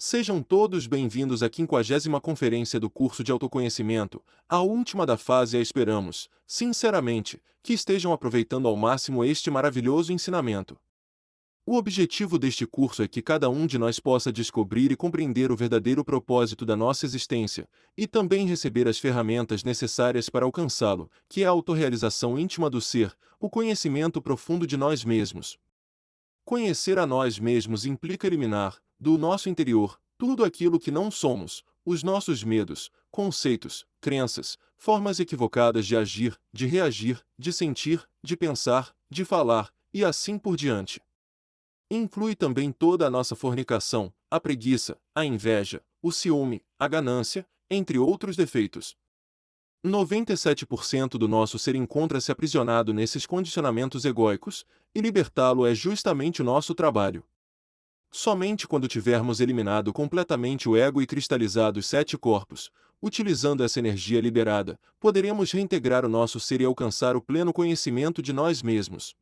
Sejam todos bem-vindos à 50ª conferência do curso de autoconhecimento, a última da fase e esperamos, sinceramente, que estejam aproveitando ao máximo este maravilhoso ensinamento. O objetivo deste curso é que cada um de nós possa descobrir e compreender o verdadeiro propósito da nossa existência, e também receber as ferramentas necessárias para alcançá-lo, que é a autorrealização íntima do ser, o conhecimento profundo de nós mesmos. Conhecer a nós mesmos implica eliminar, do nosso interior, tudo aquilo que não somos, os nossos medos, conceitos, crenças, formas equivocadas de agir, de reagir, de sentir, de pensar, de falar, e assim por diante. Inclui também toda a nossa fornicação, a preguiça, a inveja, o ciúme, a ganância, entre outros defeitos. 97% do nosso ser encontra-se aprisionado nesses condicionamentos egóicos, e libertá-lo é justamente o nosso trabalho. Somente quando tivermos eliminado completamente o ego e cristalizado os 7 corpos, utilizando essa energia liberada, poderemos reintegrar o nosso ser e alcançar o pleno conhecimento de nós mesmos.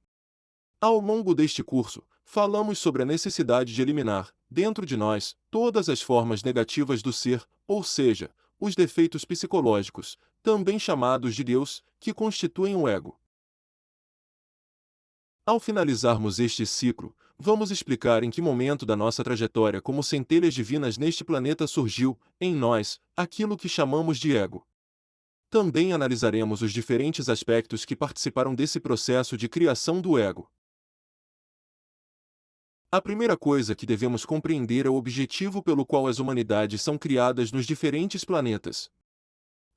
Ao longo deste curso, falamos sobre a necessidade de eliminar, dentro de nós, todas as formas negativas do ser, ou seja, os defeitos psicológicos, também chamados de Deus, que constituem o ego. Ao finalizarmos este ciclo, vamos explicar em que momento da nossa trajetória como centelhas divinas neste planeta surgiu, em nós, aquilo que chamamos de ego. Também analisaremos os diferentes aspectos que participaram desse processo de criação do ego. A primeira coisa que devemos compreender é o objetivo pelo qual as humanidades são criadas nos diferentes planetas.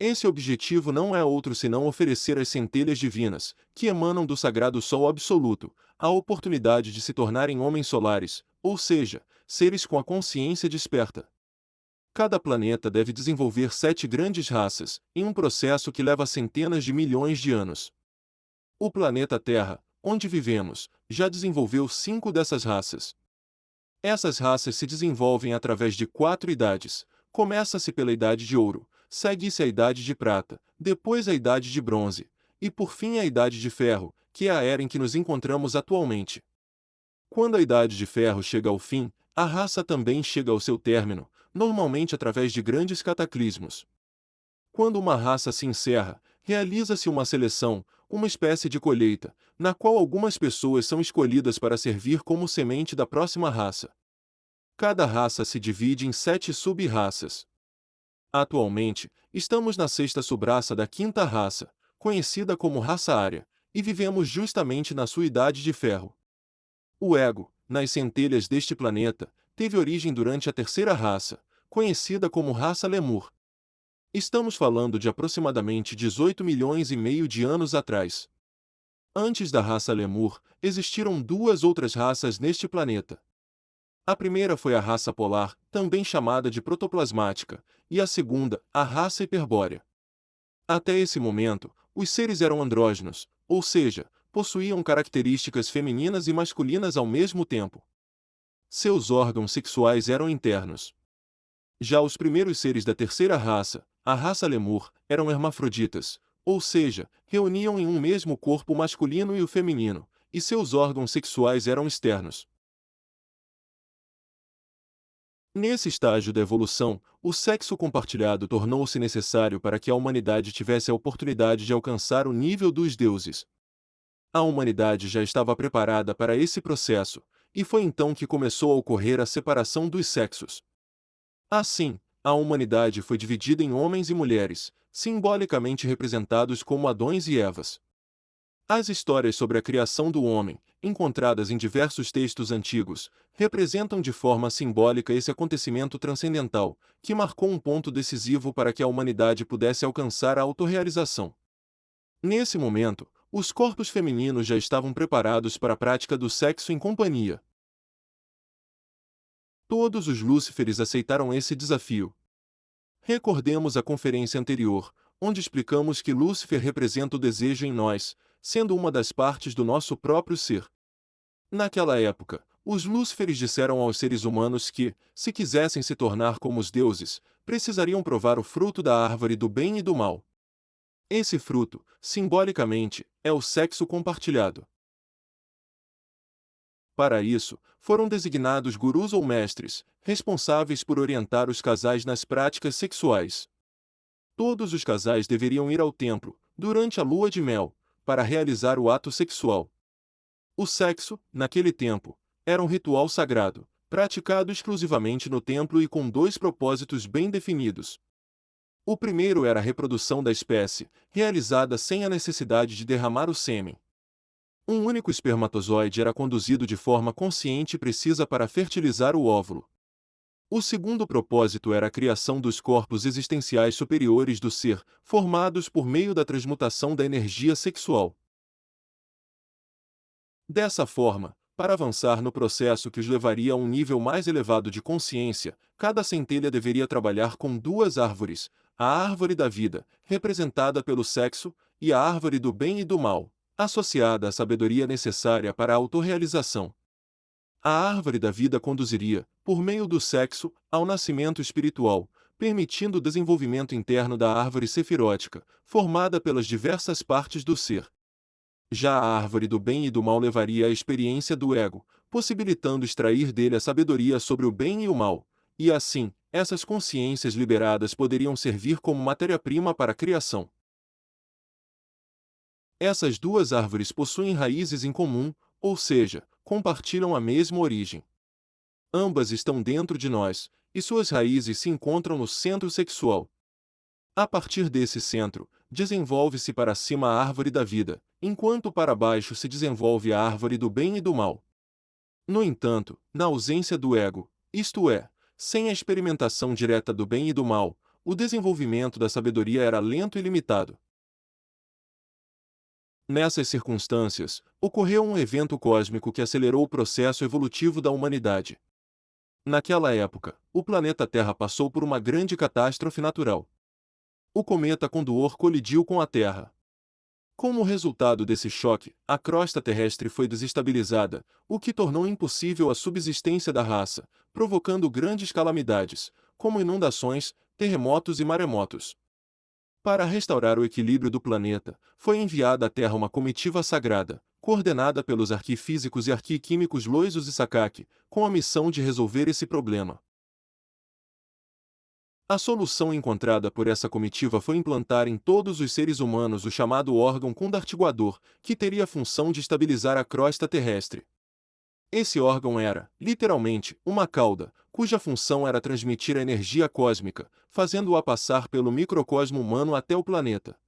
Esse objetivo não é outro senão oferecer às centelhas divinas, que emanam do sagrado Sol absoluto, a oportunidade de se tornarem homens solares, ou seja, seres com a consciência desperta. Cada planeta deve desenvolver 7 grandes raças, em um processo que leva centenas de milhões de anos. O planeta Terra, onde vivemos, já desenvolveu 5 dessas raças. Essas raças se desenvolvem através de 4 idades. Começa-se pela Idade de Ouro, segue-se a Idade de Prata, depois a Idade de Bronze, e por fim a Idade de Ferro, que é a era em que nos encontramos atualmente. Quando a Idade de Ferro chega ao fim, a raça também chega ao seu término, normalmente através de grandes cataclismos. Quando uma raça se encerra, realiza-se uma seleção, uma espécie de colheita, na qual algumas pessoas são escolhidas para servir como semente da próxima raça. Cada raça se divide em 7 sub-raças. Atualmente, estamos na 6ª sub-raça da 5ª raça, conhecida como raça ária, e vivemos justamente na sua idade de ferro. O ego, nas centelhas deste planeta, teve origem durante a 3ª raça, conhecida como raça Lemur. Estamos falando de aproximadamente 18 milhões e meio de anos atrás. Antes da raça Lemur, existiram 2 outras raças neste planeta. A primeira foi a raça polar, também chamada de protoplasmática, e a segunda, a raça hiperbórea. Até esse momento, os seres eram andrógenos, ou seja, possuíam características femininas e masculinas ao mesmo tempo. Seus órgãos sexuais eram internos. Já os primeiros seres da 3ª raça, a raça Lemur, eram hermafroditas, ou seja, reuniam em um mesmo corpo o masculino e o feminino, e seus órgãos sexuais eram externos. Nesse estágio da evolução, o sexo compartilhado tornou-se necessário para que a humanidade tivesse a oportunidade de alcançar o nível dos deuses. A humanidade já estava preparada para esse processo, e foi então que começou a ocorrer a separação dos sexos. Assim, a humanidade foi dividida em homens e mulheres, simbolicamente representados como Adões e Evas. As histórias sobre a criação do homem, encontradas em diversos textos antigos, representam de forma simbólica esse acontecimento transcendental, que marcou um ponto decisivo para que a humanidade pudesse alcançar a autorrealização. Nesse momento, os corpos femininos já estavam preparados para a prática do sexo em companhia. Todos os Lúciferes aceitaram esse desafio. Recordemos a conferência anterior, onde explicamos que Lúcifer representa o desejo em nós, sendo uma das partes do nosso próprio ser. Naquela época, os Lúciferes disseram aos seres humanos que, se quisessem se tornar como os deuses, precisariam provar o fruto da árvore do bem e do mal. Esse fruto, simbolicamente, é o sexo compartilhado. Para isso, foram designados gurus ou mestres, responsáveis por orientar os casais nas práticas sexuais. Todos os casais deveriam ir ao templo, durante a lua de mel, para realizar o ato sexual. O sexo, naquele tempo, era um ritual sagrado, praticado exclusivamente no templo e com dois propósitos bem definidos. O primeiro era a reprodução da espécie, realizada sem a necessidade de derramar o sêmen. Um único espermatozoide era conduzido de forma consciente e precisa para fertilizar o óvulo. O segundo propósito era a criação dos corpos existenciais superiores do ser, formados por meio da transmutação da energia sexual. Dessa forma, para avançar no processo que os levaria a um nível mais elevado de consciência, cada centelha deveria trabalhar com duas árvores: a árvore da vida, representada pelo sexo, e a árvore do bem e do mal, associada à sabedoria necessária para a autorrealização. A árvore da vida conduziria, por meio do sexo, ao nascimento espiritual, permitindo o desenvolvimento interno da árvore sefirótica, formada pelas diversas partes do ser. Já a árvore do bem e do mal levaria à experiência do ego, possibilitando extrair dele a sabedoria sobre o bem e o mal, e assim, essas consciências liberadas poderiam servir como matéria-prima para a criação. Essas duas árvores possuem raízes em comum, ou seja, compartilham a mesma origem. Ambas estão dentro de nós, e suas raízes se encontram no centro sexual. A partir desse centro, desenvolve-se para cima a árvore da vida, enquanto para baixo se desenvolve a árvore do bem e do mal. No entanto, na ausência do ego, isto é, sem a experimentação direta do bem e do mal, o desenvolvimento da sabedoria era lento e limitado. Nessas circunstâncias, ocorreu um evento cósmico que acelerou o processo evolutivo da humanidade. Naquela época, o planeta Terra passou por uma grande catástrofe natural. O cometa Condor colidiu com a Terra. Como resultado desse choque, a crosta terrestre foi desestabilizada, o que tornou impossível a subsistência da raça, provocando grandes calamidades, como inundações, terremotos e maremotos. Para restaurar o equilíbrio do planeta, foi enviada à Terra uma comitiva sagrada, coordenada pelos arquifísicos e arquiquímicos Loisos e Sakaki, com a missão de resolver esse problema. A solução encontrada por essa comitiva foi implantar em todos os seres humanos o chamado órgão condartiguador, que teria a função de estabilizar a crosta terrestre. Esse órgão era, literalmente, uma cauda, cuja função era transmitir a energia cósmica, fazendo-a passar pelo microcosmo humano até o planeta.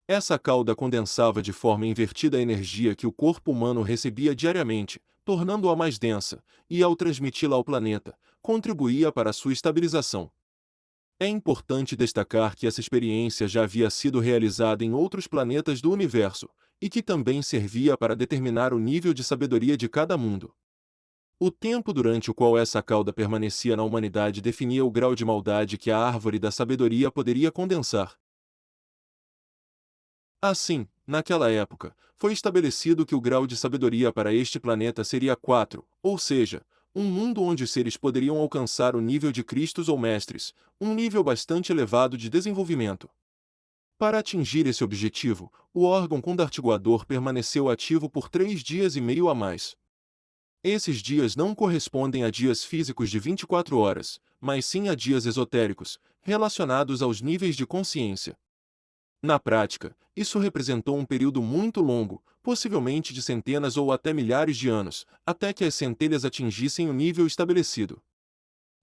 Essa cauda condensava de forma invertida a energia que o corpo humano recebia diariamente, tornando-a mais densa, e ao transmiti-la ao planeta, contribuía para sua estabilização. É importante destacar que essa experiência já havia sido realizada em outros planetas do universo, e que também servia para determinar o nível de sabedoria de cada mundo. O tempo durante o qual essa cauda permanecia na humanidade definia o grau de maldade que a árvore da sabedoria poderia condensar. Assim, naquela época, foi estabelecido que o grau de sabedoria para este planeta seria 4, ou seja, um mundo onde os seres poderiam alcançar o nível de Cristos ou mestres, um nível bastante elevado de desenvolvimento. Para atingir esse objetivo, o órgão condartiguador permaneceu ativo por 3 dias e meio a mais. Esses dias não correspondem a dias físicos de 24 horas, mas sim a dias esotéricos, relacionados aos níveis de consciência. Na prática, isso representou um período muito longo, possivelmente de centenas ou até milhares de anos, até que as centelhas atingissem o nível estabelecido.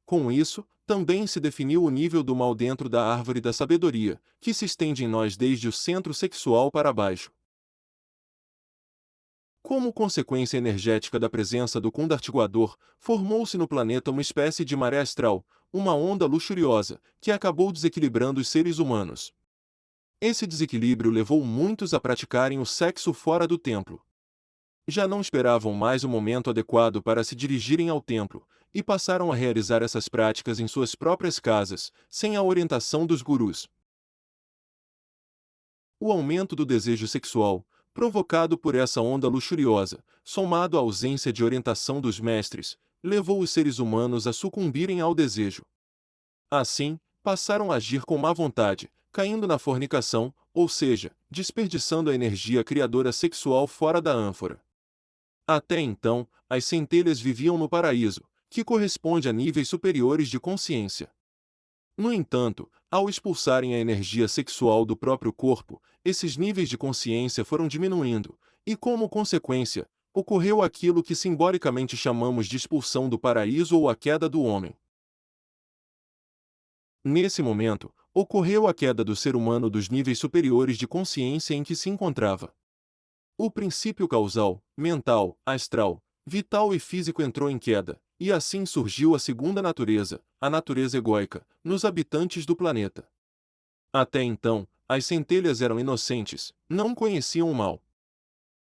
Com isso, também se definiu o nível do mal dentro da árvore da sabedoria, que se estende em nós desde o centro sexual para baixo. Como consequência energética da presença do condartiguador, formou-se no planeta uma espécie de maré astral, uma onda luxuriosa, que acabou desequilibrando os seres humanos. Esse desequilíbrio levou muitos a praticarem o sexo fora do templo. Já não esperavam mais o momento adequado para se dirigirem ao templo, e passaram a realizar essas práticas em suas próprias casas, sem a orientação dos gurus. O aumento do desejo sexual, provocado por essa onda luxuriosa, somado à ausência de orientação dos mestres, levou os seres humanos a sucumbirem ao desejo. Assim, passaram a agir com má vontade, caindo na fornicação, ou seja, desperdiçando a energia criadora sexual fora da ânfora. Até então, as centelhas viviam no paraíso, que corresponde a níveis superiores de consciência. No entanto, ao expulsarem a energia sexual do próprio corpo, esses níveis de consciência foram diminuindo, e como consequência, ocorreu aquilo que simbolicamente chamamos de expulsão do paraíso ou a queda do homem. Nesse momento, ocorreu a queda do ser humano dos níveis superiores de consciência em que se encontrava. O princípio causal, mental, astral, vital e físico entrou em queda, e assim surgiu a segunda natureza, a natureza egóica, nos habitantes do planeta. Até então, as centelhas eram inocentes, não conheciam o mal.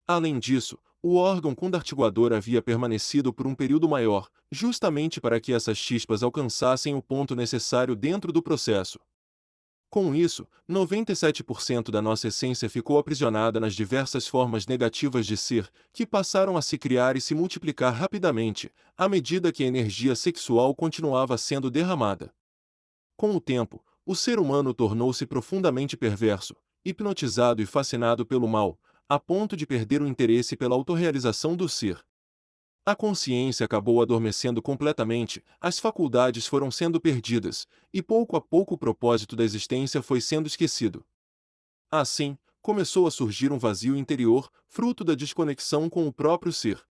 Além disso, o órgão condartiguador havia permanecido por um período maior, justamente para que essas chispas alcançassem o ponto necessário dentro do processo. Com isso, 97% da nossa essência ficou aprisionada nas diversas formas negativas de ser, que passaram a se criar e se multiplicar rapidamente, à medida que a energia sexual continuava sendo derramada. Com o tempo, o ser humano tornou-se profundamente perverso, hipnotizado e fascinado pelo mal, a ponto de perder o interesse pela autorrealização do ser. A consciência acabou adormecendo completamente, as faculdades foram sendo perdidas, e pouco a pouco o propósito da existência foi sendo esquecido. Assim, começou a surgir um vazio interior, fruto da desconexão com o próprio ser.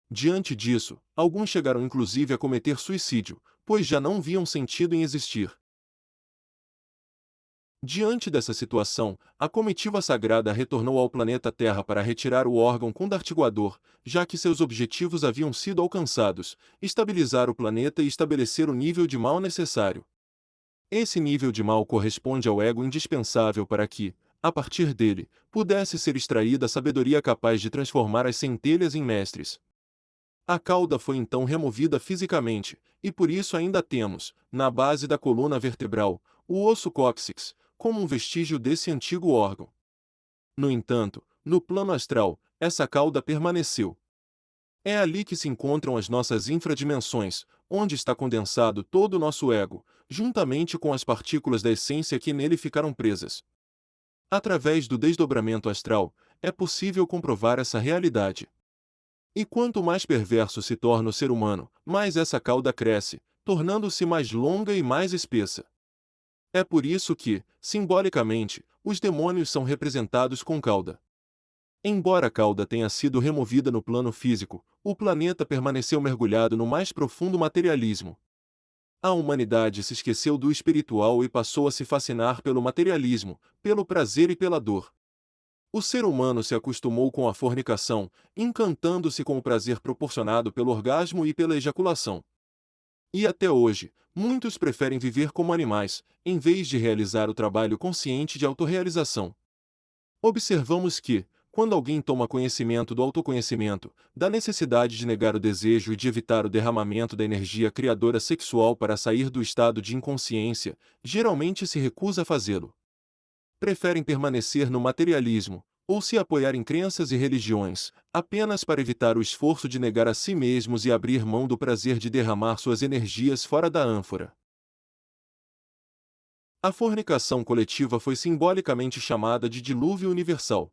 Diante disso, alguns chegaram inclusive a cometer suicídio, pois já não viam sentido em existir. Diante dessa situação, a comitiva sagrada retornou ao planeta Terra para retirar o órgão condartiguador, já que seus objetivos haviam sido alcançados, estabilizar o planeta e estabelecer o nível de mal necessário. Esse nível de mal corresponde ao ego indispensável para que, a partir dele, pudesse ser extraída a sabedoria capaz de transformar as centelhas em mestres. A cauda foi então removida fisicamente, e por isso ainda temos, na base da coluna vertebral, o osso cóccix, como um vestígio desse antigo órgão. No entanto, no plano astral, essa cauda permaneceu. É ali que se encontram as nossas infradimensões, onde está condensado todo o nosso ego, juntamente com as partículas da essência que nele ficaram presas. Através do desdobramento astral, é possível comprovar essa realidade. E quanto mais perverso se torna o ser humano, mais essa cauda cresce, tornando-se mais longa e mais espessa. É por isso que, simbolicamente, os demônios são representados com cauda. Embora a cauda tenha sido removida no plano físico, o planeta permaneceu mergulhado no mais profundo materialismo. A humanidade se esqueceu do espiritual e passou a se fascinar pelo materialismo, pelo prazer e pela dor. O ser humano se acostumou com a fornicação, encantando-se com o prazer proporcionado pelo orgasmo e pela ejaculação. E até hoje, muitos preferem viver como animais, em vez de realizar o trabalho consciente de autorrealização. Observamos que, quando alguém toma conhecimento do autoconhecimento, da necessidade de negar o desejo e de evitar o derramamento da energia criadora sexual para sair do estado de inconsciência, geralmente se recusa a fazê-lo. Preferem permanecer no materialismo, ou se apoiar em crenças e religiões, apenas para evitar o esforço de negar a si mesmos e abrir mão do prazer de derramar suas energias fora da ânfora. A fornicação coletiva foi simbolicamente chamada de dilúvio universal.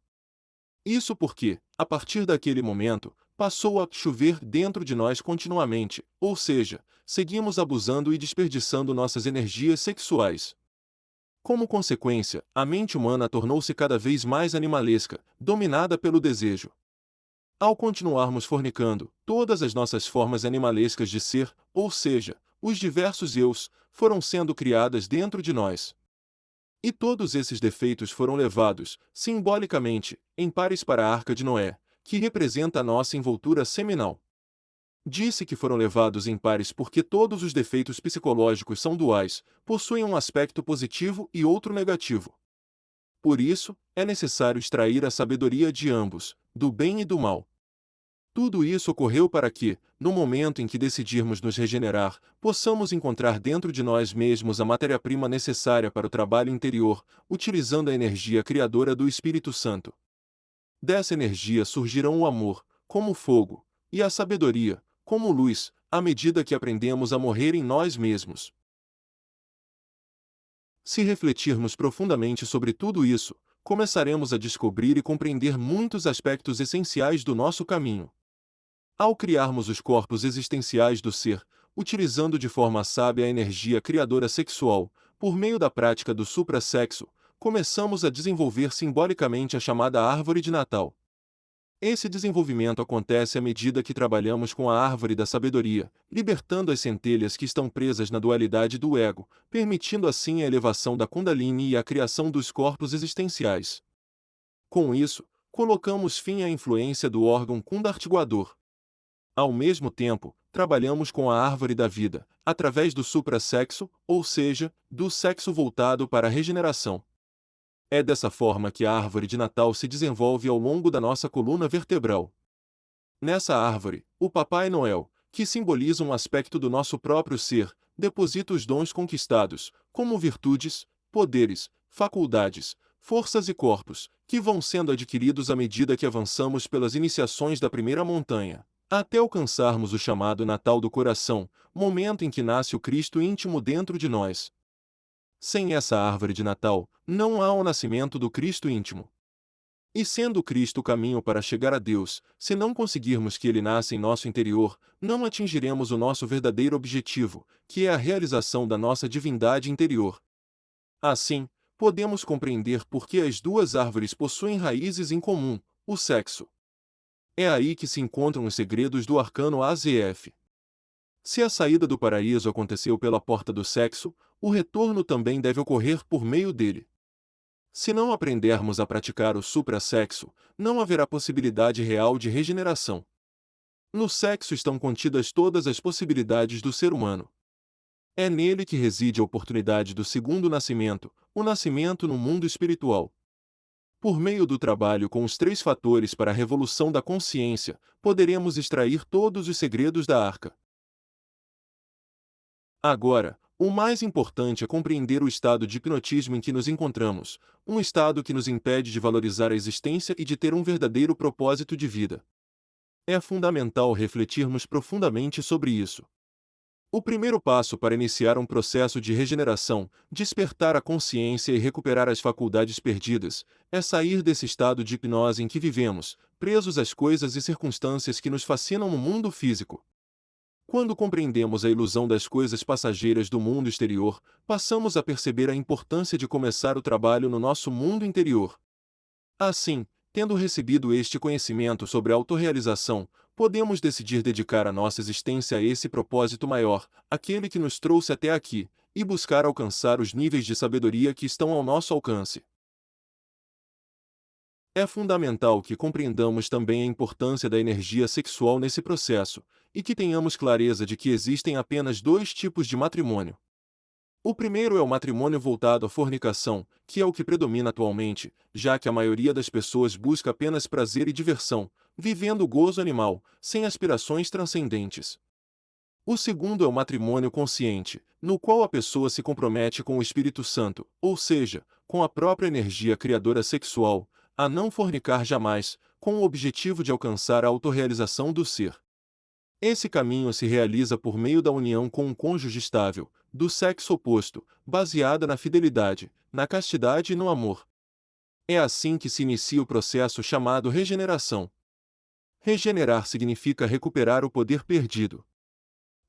Isso porque, a partir daquele momento, passou a chover dentro de nós continuamente, ou seja, seguimos abusando e desperdiçando nossas energias sexuais. Como consequência, a mente humana tornou-se cada vez mais animalesca, dominada pelo desejo. Ao continuarmos fornicando, todas as nossas formas animalescas de ser, ou seja, os diversos eus, foram sendo criadas dentro de nós. E todos esses defeitos foram levados, simbolicamente, em pares para a Arca de Noé, que representa a nossa envoltura seminal. Disse que foram levados em pares porque todos os defeitos psicológicos são duais, possuem um aspecto positivo e outro negativo. Por isso, é necessário extrair a sabedoria de ambos, do bem e do mal. Tudo isso ocorreu para que, no momento em que decidirmos nos regenerar, possamos encontrar dentro de nós mesmos a matéria-prima necessária para o trabalho interior, utilizando a energia criadora do Espírito Santo. Dessa energia surgirão o amor, como fogo, e a sabedoria, como luz, à medida que aprendemos a morrer em nós mesmos. Se refletirmos profundamente sobre tudo isso, começaremos a descobrir e compreender muitos aspectos essenciais do nosso caminho. Ao criarmos os corpos existenciais do ser, utilizando de forma sábia a energia criadora sexual, por meio da prática do suprassexo, começamos a desenvolver simbolicamente a chamada árvore de Natal. Esse desenvolvimento acontece à medida que trabalhamos com a árvore da sabedoria, libertando as centelhas que estão presas na dualidade do ego, permitindo assim a elevação da Kundalini e a criação dos corpos existenciais. Com isso, colocamos fim à influência do órgão kundartiguador. Ao mesmo tempo, trabalhamos com a árvore da vida, através do suprassexo, ou seja, do sexo voltado para a regeneração. É dessa forma que a árvore de Natal se desenvolve ao longo da nossa coluna vertebral. Nessa árvore, o Papai Noel, que simboliza um aspecto do nosso próprio ser, deposita os dons conquistados, como virtudes, poderes, faculdades, forças e corpos, que vão sendo adquiridos à medida que avançamos pelas iniciações da primeira montanha, até alcançarmos o chamado Natal do Coração, momento em que nasce o Cristo íntimo dentro de nós. Sem essa árvore de Natal, não há o nascimento do Cristo íntimo. E sendo Cristo o caminho para chegar a Deus, se não conseguirmos que Ele nasça em nosso interior, não atingiremos o nosso verdadeiro objetivo, que é a realização da nossa divindade interior. Assim, podemos compreender por que as duas árvores possuem raízes em comum, o sexo. É aí que se encontram os segredos do arcano AZF. Se a saída do paraíso aconteceu pela porta do sexo, o retorno também deve ocorrer por meio dele. Se não aprendermos a praticar o suprassexo, não haverá possibilidade real de regeneração. No sexo estão contidas todas as possibilidades do ser humano. É nele que reside a oportunidade do segundo nascimento, o nascimento no mundo espiritual. Por meio do trabalho com os três fatores para a revolução da consciência, poderemos extrair todos os segredos da arca. Agora, o mais importante é compreender o estado de hipnotismo em que nos encontramos, um estado que nos impede de valorizar a existência e de ter um verdadeiro propósito de vida. É fundamental refletirmos profundamente sobre isso. O primeiro passo para iniciar um processo de regeneração, despertar a consciência e recuperar as faculdades perdidas, é sair desse estado de hipnose em que vivemos, presos às coisas e circunstâncias que nos fascinam no mundo físico. Quando compreendemos a ilusão das coisas passageiras do mundo exterior, passamos a perceber a importância de começar o trabalho no nosso mundo interior. Assim, tendo recebido este conhecimento sobre a autorrealização, podemos decidir dedicar a nossa existência a esse propósito maior, aquele que nos trouxe até aqui, e buscar alcançar os níveis de sabedoria que estão ao nosso alcance. É fundamental que compreendamos também a importância da energia sexual nesse processo, e que tenhamos clareza de que existem apenas dois tipos de matrimônio. O primeiro é o matrimônio voltado à fornicação, que é o que predomina atualmente, já que a maioria das pessoas busca apenas prazer e diversão, vivendo o gozo animal, sem aspirações transcendentes. O segundo é o matrimônio consciente, no qual a pessoa se compromete com o Espírito Santo, ou seja, com a própria energia criadora sexual, a não fornicar jamais, com o objetivo de alcançar a autorrealização do ser. Esse caminho se realiza por meio da união com um cônjuge estável, do sexo oposto, baseada na fidelidade, na castidade e no amor. É assim que se inicia o processo chamado regeneração. Regenerar significa recuperar o poder perdido.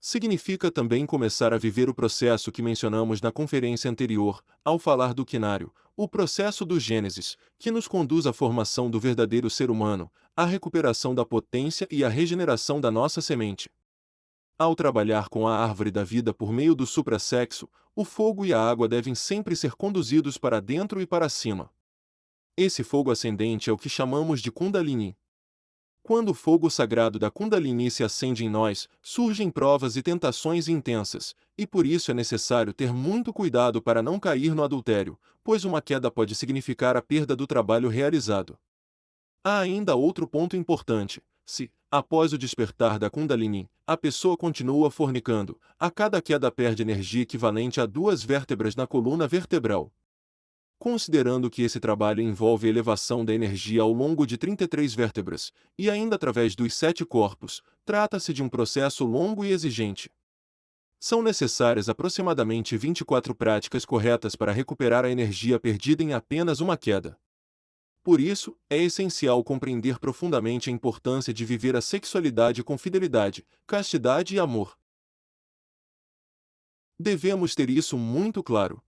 Significa também começar a viver o processo que mencionamos na conferência anterior, ao falar do quinário, o processo do Gênesis, que nos conduz à formação do verdadeiro ser humano, à recuperação da potência e à regeneração da nossa semente. Ao trabalhar com a árvore da vida por meio do suprassexo, o fogo e a água devem sempre ser conduzidos para dentro e para cima. Esse fogo ascendente é o que chamamos de Kundalini. Quando o fogo sagrado da Kundalini se acende em nós, surgem provas e tentações intensas, e por isso é necessário ter muito cuidado para não cair no adultério, pois uma queda pode significar a perda do trabalho realizado. Há ainda outro ponto importante: se, após o despertar da Kundalini, a pessoa continua fornicando, a cada queda perde energia equivalente a 2 vértebras na coluna vertebral. Considerando que esse trabalho envolve a elevação da energia ao longo de 33 vértebras, e ainda através dos 7 corpos, trata-se de um processo longo e exigente. São necessárias aproximadamente 24 práticas corretas para recuperar a energia perdida em apenas uma queda. Por isso, é essencial compreender profundamente a importância de viver a sexualidade com fidelidade, castidade e amor. Devemos ter isso muito claro.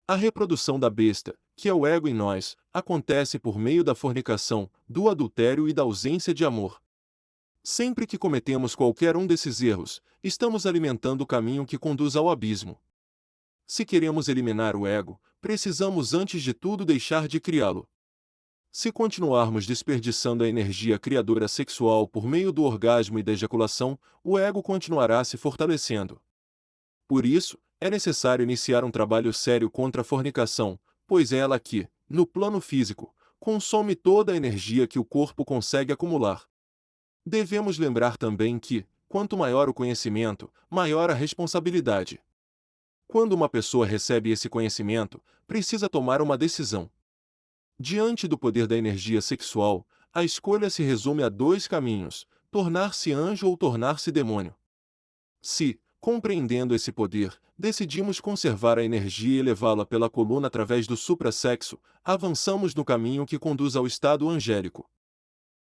A reprodução da besta, que é o ego em nós, acontece por meio da fornicação, do adultério e da ausência de amor. Sempre que cometemos qualquer um desses erros, estamos alimentando o caminho que conduz ao abismo. Se queremos eliminar o ego, precisamos antes de tudo deixar de criá-lo. Se continuarmos desperdiçando a energia criadora sexual por meio do orgasmo e da ejaculação, o ego continuará se fortalecendo. Por isso, é necessário iniciar um trabalho sério contra a fornicação, pois é ela que, no plano físico, consome toda a energia que o corpo consegue acumular. Devemos lembrar também que, quanto maior o conhecimento, maior a responsabilidade. Quando uma pessoa recebe esse conhecimento, precisa tomar uma decisão. Diante do poder da energia sexual, a escolha se resume a dois caminhos: tornar-se anjo ou tornar-se demônio. Se, compreendendo esse poder, decidimos conservar a energia e levá-la pela coluna através do suprassexo, avançamos no caminho que conduz ao estado angélico.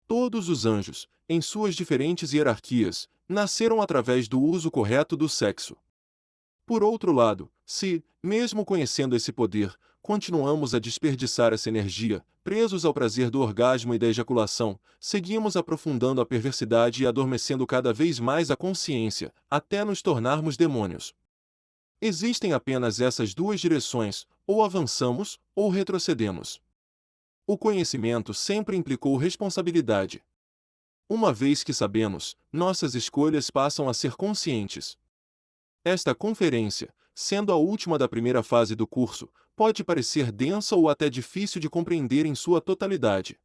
Todos os anjos, em suas diferentes hierarquias, nasceram através do uso correto do sexo. Por outro lado, se, mesmo conhecendo esse poder, continuamos a desperdiçar essa energia, presos ao prazer do orgasmo e da ejaculação, seguimos aprofundando a perversidade e adormecendo cada vez mais a consciência, até nos tornarmos demônios. Existem apenas essas duas direções: ou avançamos, ou retrocedemos. O conhecimento sempre implicou responsabilidade. Uma vez que sabemos, nossas escolhas passam a ser conscientes. Esta conferência, sendo a última da primeira fase do curso, pode parecer densa ou até difícil de compreender em sua totalidade.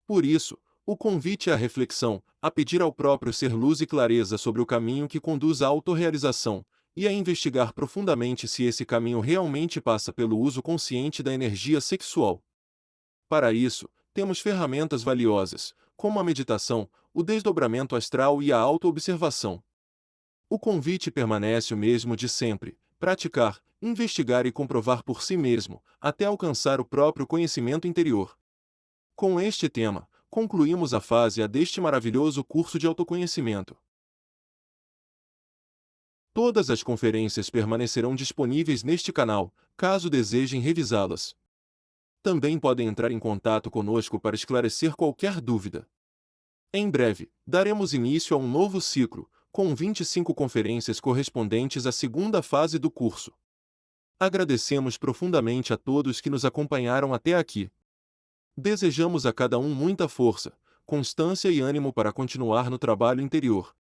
Por isso, o convite à reflexão, a pedir ao próprio ser luz e clareza sobre o caminho que conduz à autorrealização, e a investigar profundamente se esse caminho realmente passa pelo uso consciente da energia sexual. Para isso, temos ferramentas valiosas, como a meditação, o desdobramento astral e a autoobservação. O convite permanece o mesmo de sempre: praticar, investigar e comprovar por si mesmo, até alcançar o próprio conhecimento interior. Com este tema, concluímos a fase A deste maravilhoso curso de autoconhecimento. Todas as conferências permanecerão disponíveis neste canal, caso desejem revisá-las. Também podem entrar em contato conosco para esclarecer qualquer dúvida. Em breve, daremos início a um novo ciclo, com 25 conferências correspondentes à segunda fase do curso. Agradecemos profundamente a todos que nos acompanharam até aqui. Desejamos a cada um muita força, constância e ânimo para continuar no trabalho interior.